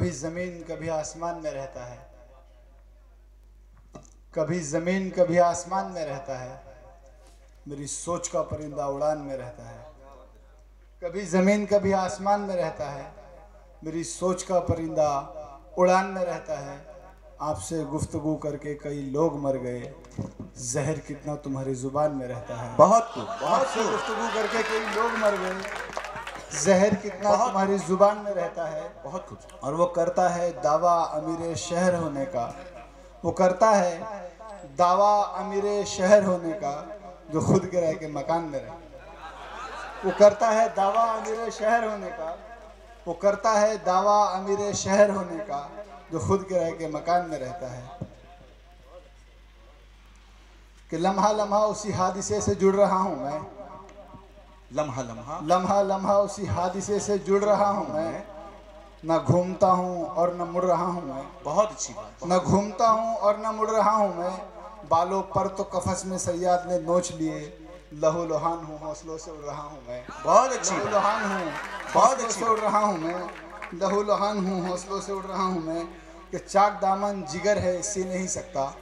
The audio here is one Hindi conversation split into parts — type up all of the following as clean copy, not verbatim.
कभी जमीन कभी आसमान में रहता है, कभी जमीन कभी आसमान में रहता है, मेरी सोच का परिंदा उड़ान में रहता है। कभी जमीन कभी आसमान में रहता है, मेरी सोच का परिंदा उड़ान में रहता है। आपसे गुफ्तगू करके कई लोग मर गए, जहर कितना तुम्हारी जुबान में रहता है। बहुत आपसे गुफ्तगू करके कई लोग मर गए, जहर कितना तुम्हारी जुबान में रहता है। बहुत कुछ। और वो करता है दावा अमीर शहर होने का, वो करता है दावा अमीर शहर होने का, जो खुद किराए के मकान में रहे। वो करता है दावा अमीर शहर होने का, वो करता है दावा अमीर शहर होने का, जो खुद किराए के मकान में रहता है। कि लम्हा लम्हा उसी हादिसे से जुड़ रहा हूँ मैं, लम्हा लम्हा लम्हा लम्हा उसी हादिसे से जुड़ रहा हूँ मैं। न घूमता हूँ और न मुड़ रहा हूँ मैं, बहुत अच्छी बात। न घूमता हूँ और न मुड़ रहा हूँ मैं। बालों पर तो कफस में सयाद ने नोच लिए, लहू लुहान हूँ हौसलों से उड़ रहा हूँ मैं। बहुत अच्छी लहू बात। लुहान हूँ बहुत हौसलों अच्छी से उड़ रहा हूँ मैं, लहू लुहान हूँ हौसलों से उड़ रहा हूँ मैं। कि चाक दामन जिगर है सी नहीं सकता,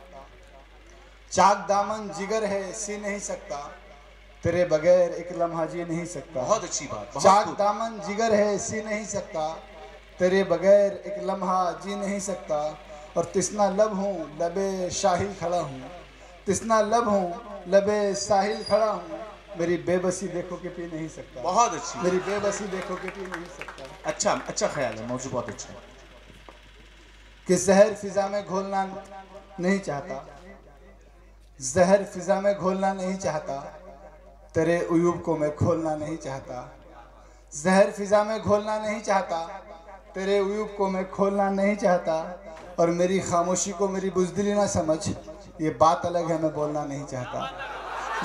चाक दामन जिगर है सी नहीं सकता, तेरे बगैर एक लम्हा जी नहीं सकता। बहुत अच्छी बात। बहुत चाक खूब। दामन जिगर है सी नहीं सकता, तेरे बगैर एक लम्हा जी नहीं सकता। और तिस्ना लब हूँ लबे साहिल खड़ा हूँ, तिस्ना लब हूँ लबे साहिल खड़ा हूँ, मेरी बेबसी देखो कि पी नहीं सकता। बहुत अच्छी। मेरी बेबसी देखो कि पी नहीं सकता। अच्छा ख्याल है, मौजूद बहुत अच्छा है। कि जहर फिजा में घोलना नहीं चाहता, जहर फिजा में घोलना नहीं चाहता, तेरे उयूब को मैं खोलना नहीं चाहता। जहर फिजा में घोलना नहीं चाहता, तेरे उयूब को मैं खोलना नहीं चाहता। और मेरी खामोशी को मेरी बुज़दिली ना समझ, ये बात अलग है मैं बोलना नहीं चाहता।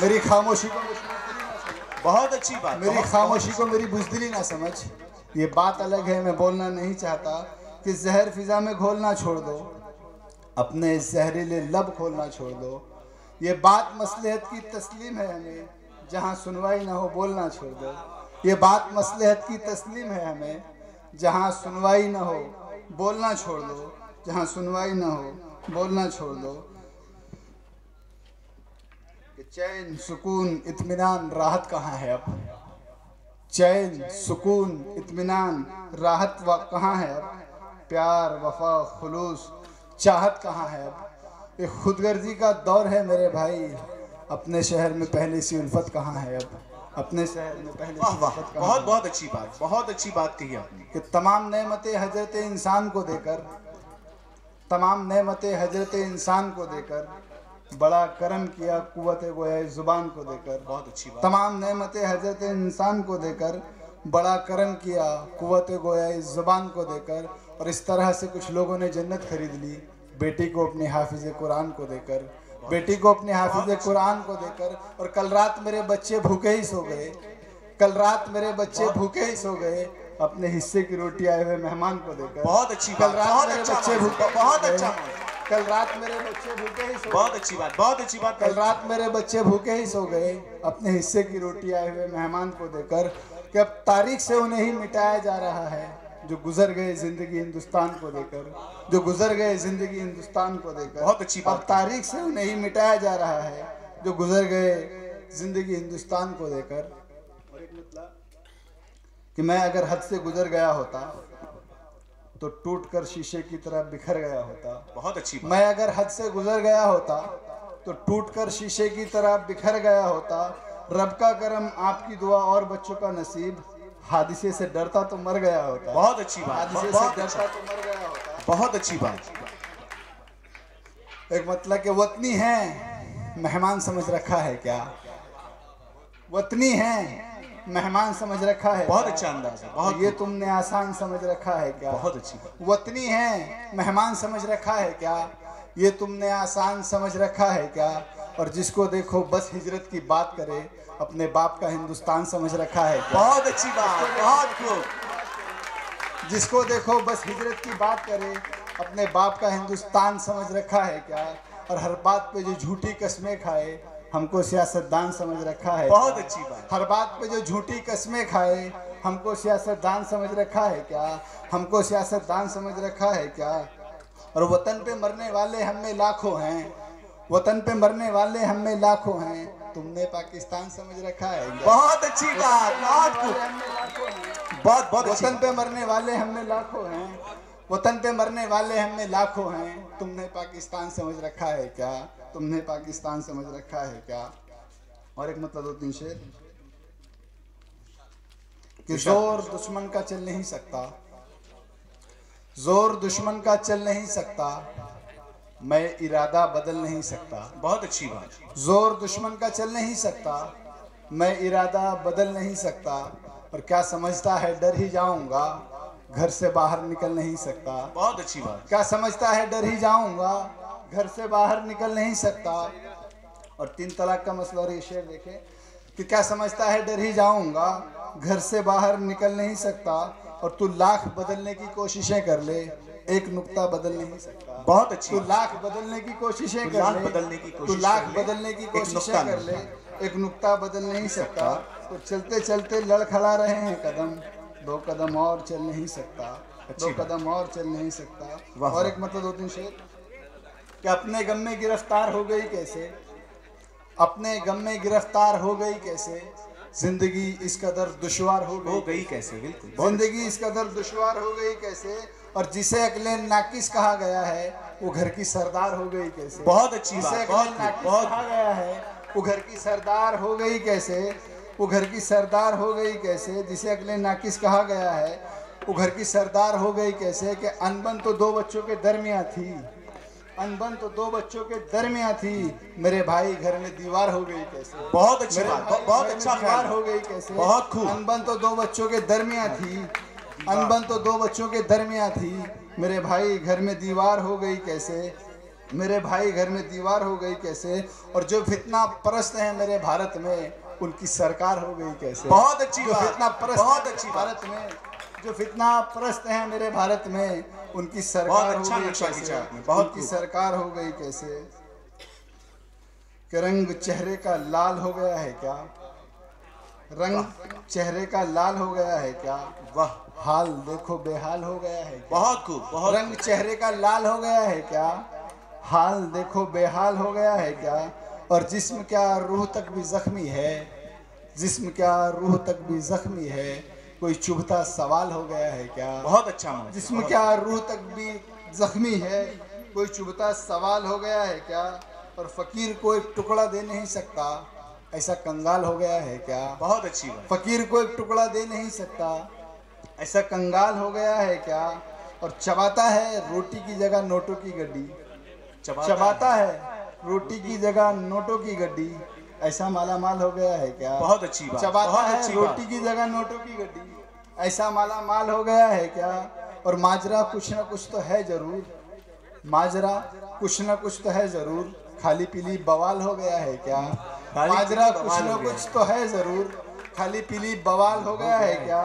मेरी खामोशी को मेरी बुज़दिली ना समझ, बहुत अच्छी बात। मेरी खामोशी को मेरी बुज़दिली ना समझ, ये बात अलग है मैं बोलना नहीं चाहता। कि जहर फिजा में घोलना छोड़ दो, अपने जहरीले लब खोलना छोड़ दो। ये बात मसलहत की तस्लीम है हमें, जहाँ सुनवाई ना हो बोलना छोड़ दो। ये बात मसलहत की तस्लीम है हमें, जहाँ सुनवाई ना हो बोलना छोड़ दो, जहाँ सुनवाई ना हो बोलना छोड़ दो। कि चैन सुकून इत्मीनान राहत कहाँ है अब, चैन सुकून इत्मीनान राहत कहाँ है अब, प्यार वफा खुलूस चाहत कहाँ है अब। ये खुदगर्जी का दौर है मेरे भाई, अपने शहर में पहले सी उल्फत कहाँ है अब, अपने शहर में पहले सी उल्फत कहाँ है। बहुत अच्छी बात। बहुत अच्छी बात कही आपने। कि तमाम नेमतें हजरत इंसान को देकर, तमाम नेमतें हजरत इंसान को देकर, बड़ा करम किया कुव्वत गोया ज़ुबान को देकर। बहुत अच्छी बात। तमाम नेमतें हजरत इंसान को देकर, बड़ा करम किया कुव्वत गोया ज़ुबान को देकर। और इस तरह से कुछ लोगों ने जन्नत खरीद ली, बेटी को अपने हाफिज़ कुरान को देकर, बेटी को अपने हाफिज़ कुरान को देकर। और कल रात मेरे बच्चे भूखे ही सो गए, कल रात मेरे बच्चे भूखे ही सो गए, अपने हिस्से की रोटी आए हुए मेहमान को देकर। बहुत अच्छी कल बात। रात बहुत मेरे अच्छा बच्चे मौजूद। भूखे बहुत ही सो अच्छा गए। मौजूद। कल रात मेरे बच्चे भूखे ही सो गए। बहुत अच्छी बात। बहुत अच्छी बात। कल रात मेरे बच्चे भूखे ही सो गए, अपने हिस्से की रोटी आए हुए मेहमान को देकर। कि अब तारीख से उन्हें ही मिटाया जा रहा है, जो गुजर गए जिंदगी हिंदुस्तान को देकर, जो गुजर गए जिंदगी हिंदुस्तान को देकर। बहुत अच्छी बात। अब तारीख से उन्हें ही मिटाया जा रहा है, जो गुजर गए जिंदगी हिंदुस्तान को देकर। कि मैं अगर हद से गुजर गया होता तो टूटकर शीशे की तरह बिखर गया होता। बहुत अच्छी बात। मैं अगर हद से गुजर गया होता तो टूटकर शीशे की तरह बिखर गया होता। रब का करम आपकी दुआ और बच्चों का नसीब, हादिसे से डरता तो मर गया होता। बहुत अच्छी बात। हादिसे बहुत से अच्छा। डरता तो मर गया होता। बहुत अच्छी बात। एक मतलब कि वतनी है मेहमान समझ रखा है क्या, वतनी है मेहमान समझ रखा है। बहुत अच्छा अंदाज है। बहुत ये तुमने आसान समझ रखा है क्या। बहुत अच्छी बात। वतनी है मेहमान समझ रखा है क्या, ये तुमने आसान समझ रखा है क्या। और जिसको देखो बस हिजरत की बात करे, अपने बाप का हिंदुस्तान समझ रखा है क्या। बहुत अच्छी बात। बहुत खूब। जिसको देखो बस हिजरत की बात करे, अपने बाप का हिंदुस्तान समझ रखा है क्या। और हर बात पे जो झूठी कस्में खाए, हमको सियासतदान समझ रखा है। बहुत अच्छी बात। हर बात पे जो झूठी कस्में खाए, हमको सियासतदान समझ रखा है क्या? हमको सियासतदान समझ रखा है क्या? और वतन पे मरने वाले हम में लाखों हैं, वतन पे मरने वाले हम में लाखों हैं, तुमने पाकिस्तान समझ रखा है क्या? बहुत अच्छी बात, बहुत बहुत वतन पे मरने वाले हम में लाखों हैं, वतन पे मरने वाले हम में लाखों हैं, तुमने पाकिस्तान समझ रखा है क्या? तुमने पाकिस्तान समझ रखा है क्या? और एक मतलब 2-3 शेर कि जोर दुश्मन का चल नहीं सकता, जोर दुश्मन का चल नहीं सकता, मैं इरादा बदल नहीं सकता। बहुत अच्छी बात। जोर दुश्मन का चल नहीं सकता, मैं इरादा बदल नहीं सकता, और क्या समझता है डर ही जाऊंगा, घर से बाहर निकल नहीं सकता। बहुत अच्छी बात। क्या समझता है डर ही जाऊंगा, घर से बाहर निकल नहीं सकता। और 3 तलाक का मसला, और ये शेर देखें कि क्या समझता है डर ही जाऊंगा, घर से बाहर निकल नहीं सकता, और तू लाख बदलने की कोशिशें कर ले, एक नुक्ता बदल नहीं सकता। बहुत अच्छी। तू लाख बदलने की कोशिशें कर ले, तू लाख बदलने की कोशिशें कर ले, एक नुक्ता बदल नहीं सकता। तो चलते चलते लड़खड़ा रहे हैं कदम, 2 कदम और चल नहीं सकता, 2 कदम और चल नहीं सकता। और एक मतलब 2-3 शेर कि अपने गम में गिरफ्तार हो गई कैसे, अपने गम में गिरफ्तार हो गई कैसे, जिंदगी इस कदर दुश्वार हो गई कैसे। बिल्कुल, जिंदगी इस कदर दुश्वार हो गई कैसे, और जिसे अगले नाकिस कहा गया है वो घर की सरदार हो गई कैसे। बहुत अच्छी जिसे बात। अगले नाकिस कहा गया है वो घर की सरदार हो गई कैसे, वो घर की सरदार हो गई कैसे, जिसे अगले नाकिस कहा गया है वो घर की सरदार हो गई कैसे। कि अनबन तो 2 बच्चों के दरमियाँ थी, अनबन तो 2 बच्चों के दरमियाँ थी, मेरे भाई घर में दीवार हो गई कैसे। बहुत अच्छी बात, बहुत अच्छा दीवार हो गई कैसे। बहुत खूब। अनबन तो 2 बच्चों के दरमियाँ थी, अनबन तो 2 बच्चों के दरमियाँ थी, मेरे भाई घर में दीवार हो गई कैसे, मेरे भाई घर में दीवार हो गई कैसे। और जो फितना परस्त हैं मेरे भारत में, उनकी सरकार हो गई कैसे। बहुत अच्छी जो बात। फितना परस्त बहुत अच्छी भारत में, जो फितना परस्त हैं मेरे भारत में, उनकी सरकार हो गई कैसे, उनकी सरकार हो गई कैसे। कि रंग चेहरे का लाल हो गया है क्या, रंग चेहरे का लाल हो गया है क्या, वाह, हाल देखो बेहाल हो गया है क्या। बहुत खूब, बहुत। रंग चेहरे का लाल हो गया है क्या, हाल देखो बेहाल हो गया है क्या। और जिस्म क्या रूह तक भी जख्मी है, जिस्म क्या रूह तक भी जख्मी है, कोई चुभता सवाल हो गया है क्या। बहुत अच्छा मौज। जिस्म क्या रूह तक भी जख्मी है, कोई चुभता सवाल हो गया है क्या। और फकीर को एक टुकड़ा दे नहीं सकता, ऐसा कंगाल हो गया है क्या। बहुत अच्छी बात। फकीर को एक टुकड़ा दे नहीं सकता, ऐसा कंगाल हो गया है क्या। और चबाता है रोटी की जगह नोटों की गड्डी, चबाता है रोटी की जगह नोटों की गड्डी, ऐसा मालामाल हो गया है क्या। बहुत अच्छी बात। चबाता है रोटी की जगह नोटों की गड्डी, ऐसा मालामाल हो गया है क्या। और माजरा कुछ ना कुछ तो है जरूर, माजरा कुछ ना कुछ तो है जरूर, खाली पीली बवाल हो गया है क्या। माजरा कुछ ना कुछ तो है जरूर, खाली पीली बवाल हो गया है क्या।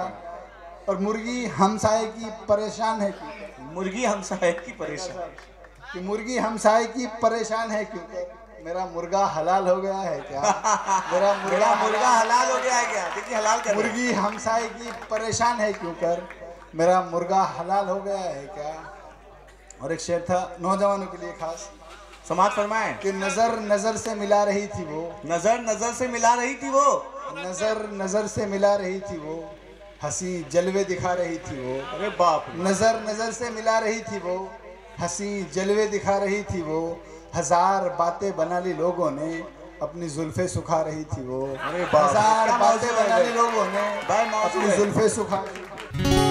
और मुर्गी हमसाए की परेशान है क्यों, मुर्गी हमसाए की परेशान, कि मुर्गी हमसाए की परेशान है क्यों, मेरा मुर्गा हलाल हो गया है क्या। मेरा मुर्गा हलाल हो गया है क्या। देखिए हलाल कर, मुर्गी हमसाए की परेशान है क्यों कर, मेरा मुर्गा हलाल हो गया है क्या। और एक शेर था नौजवानों के लिए खास, समाज फरमाए कि नजर नजर से मिला रही थी वो, नजर नजर से मिला रही थी वो, नजर नजर से मिला रही थी वो, हंसी जलवे दिखा रही थी वो। अरे बाप, नजर नजर से मिला रही थी वो, हंसी जलवे दिखा रही थी वो, 1000 बातें बना ली लोगों ने, अपनी जुल्फे सुखा रही थी वो। 1000 बातें बना ली लोगों ने, अपनी जुल्फे सुखा रही थी।